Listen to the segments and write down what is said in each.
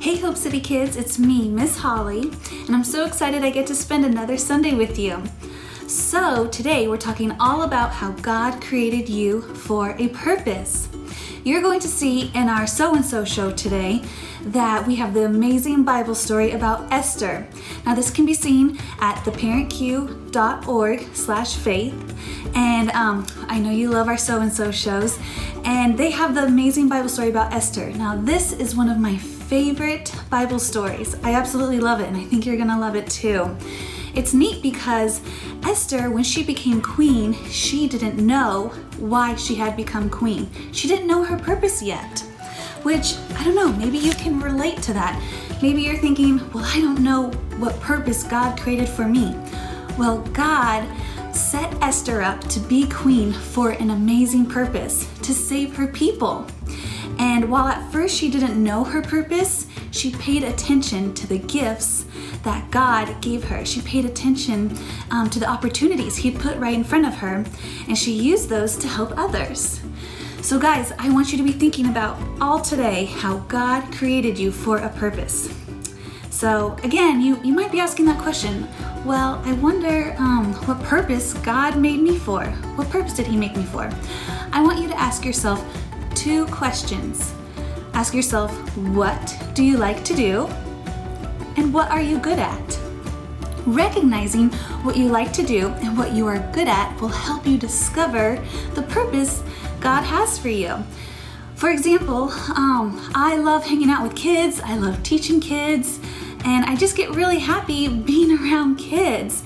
Hey Hope City kids, it's me, Miss Holly, and I'm so excited I get to spend another Sunday with you. So today we're talking all about how God created you for a purpose. You're going to see in our So-and-So show today that we have the amazing Bible story about Esther. Now this can be seen at theparentq.org/faith. And I know you love our So-and-So shows, and they have the amazing Bible story about Esther. Now this is one of my favorite Bible stories. I absolutely love it, and I think you're gonna love it too. It's neat because Esther, when she became queen, she didn't know why she had become queen. She didn't know her purpose yet, which, I don't know, maybe you can relate to that. Maybe you're thinking, well, I don't know what purpose God created for me. Well, God set Esther up to be queen for an amazing purpose, to save her people. And while at first she didn't know her purpose, she paid attention to the gifts that God gave her. She paid attention to the opportunities He put right in front of her, and she used those to help others. So guys, I want you to be thinking about all today how God created you for a purpose. So again, you might be asking that question, well, I wonder what purpose God made me for. What purpose did He make me for? I want you to ask yourself 2 questions. Ask yourself, what do you like to do? And what are you good at? Recognizing what you like to do and what you are good at will help you discover the purpose God has for you. For example, I love hanging out with kids. I love teaching kids, and I just get really happy being around kids.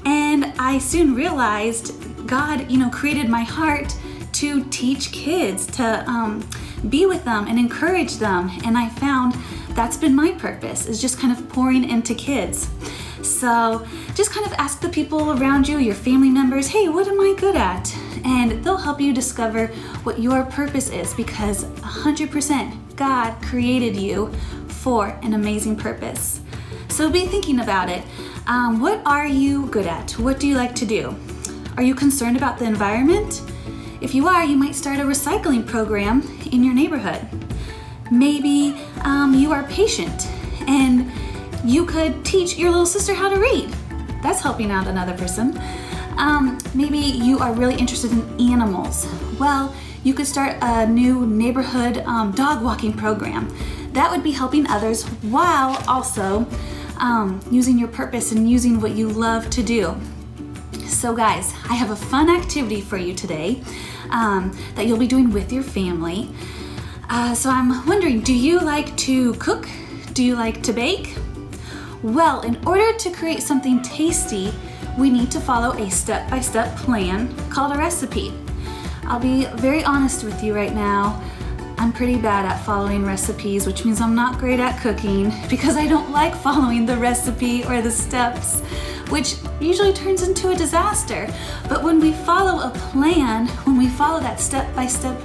And I soon realized God, created my heart to teach kids, to be with them and encourage them. And I found that's been my purpose, is just kind of pouring into kids. So just kind of ask the people around you, your family members, hey, what am I good at? And they'll help you discover what your purpose is, because 100% God created you for an amazing purpose. So be thinking about it. What are you good at? What do you like to do? Are you concerned about the environment? If you are, you might start a recycling program in your neighborhood. Maybe you are patient and you could teach your little sister how to read. That's helping out another person. Maybe you are really interested in animals. Well, you could start a new neighborhood dog walking program. That would be helping others while also using your purpose and using what you love to do. So guys, I have a fun activity for you today that you'll be doing with your family. So I'm wondering, do you like to cook? Do you like to bake? Well, in order to create something tasty, we need to follow a step-by-step plan called a recipe. I'll be very honest with you right now. I'm pretty bad at following recipes, which means I'm not great at cooking because I don't like following the recipe or the steps, which usually turns into a disaster. But when we follow a plan, when we follow that step-by-step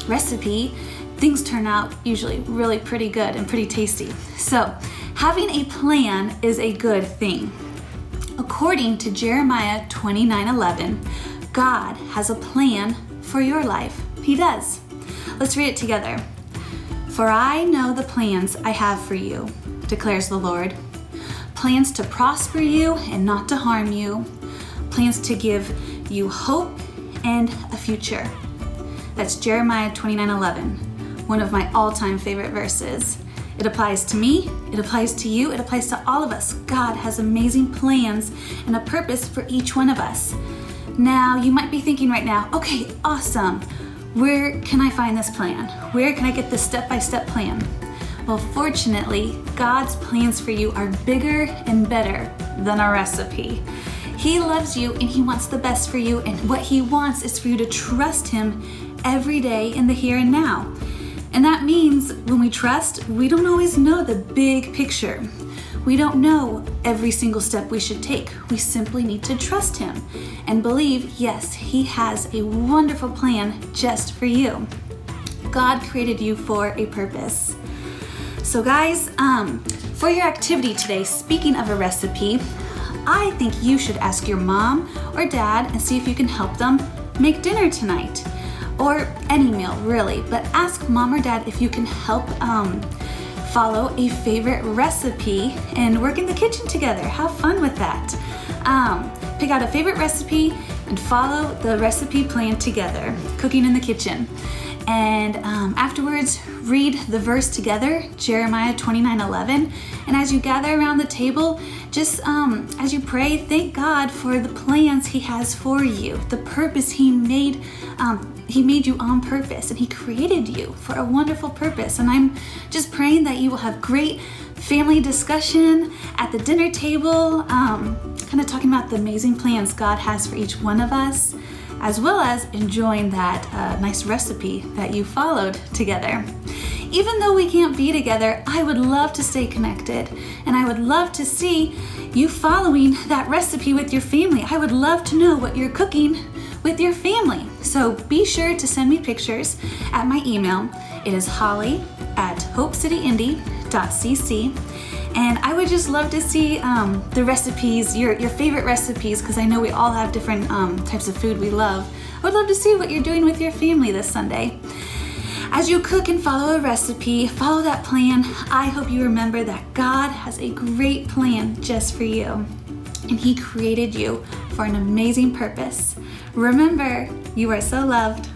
recipe, things turn out usually really pretty good and pretty tasty. So having a plan is a good thing. According to Jeremiah 29:11, God has a plan for your life. He does. Let's read it together. For I know the plans I have for you, declares the Lord. Plans to prosper you and not to harm you. Plans to give you hope and a future. That's Jeremiah 29:11, one of my all-time favorite verses. It applies to me, it applies to you, it applies to all of us. God has amazing plans and a purpose for each one of us. Now, you might be thinking right now, okay, awesome. Where can I find this plan? Where can I get this step-by-step plan? Well, fortunately, God's plans for you are bigger and better than a recipe. He loves you and He wants the best for you, and what He wants is for you to trust Him every day in the here and now. And that means when we trust, we don't always know the big picture. We don't know every single step we should take. We simply need to trust Him and believe, yes, He has a wonderful plan just for you. God created you for a purpose. So guys, for your activity today, speaking of a recipe, I think you should ask your mom or dad and see if you can help them make dinner tonight. Or any meal, really, but ask mom or dad if you can help follow a favorite recipe and work in the kitchen together. Have fun with that. Pick out a favorite recipe and follow the recipe plan together, cooking in the kitchen. And afterwards, read the verse together, Jeremiah 29:11. And as you gather around the table, just as you pray, thank God for the plans He has for you, the purpose He made you on purpose, and He created you for a wonderful purpose. And I'm just praying that you will have great family discussion at the dinner table, kind of talking about the amazing plans God has for each one of us, as well as enjoying that nice recipe that you followed together. Even though we can't be together, I would love to stay connected, and I would love to see you following that recipe with your family. I would love to know what you're cooking with your family. So be sure to send me pictures at my email. It is holly@hopecityindy.cc. And I would just love to see the recipes, your favorite recipes, because I know we all have different types of food we love. I would love to see what you're doing with your family this Sunday. As you cook and follow a recipe, follow that plan. I hope you remember that God has a great plan just for you, and He created you for an amazing purpose. Remember, you are so loved.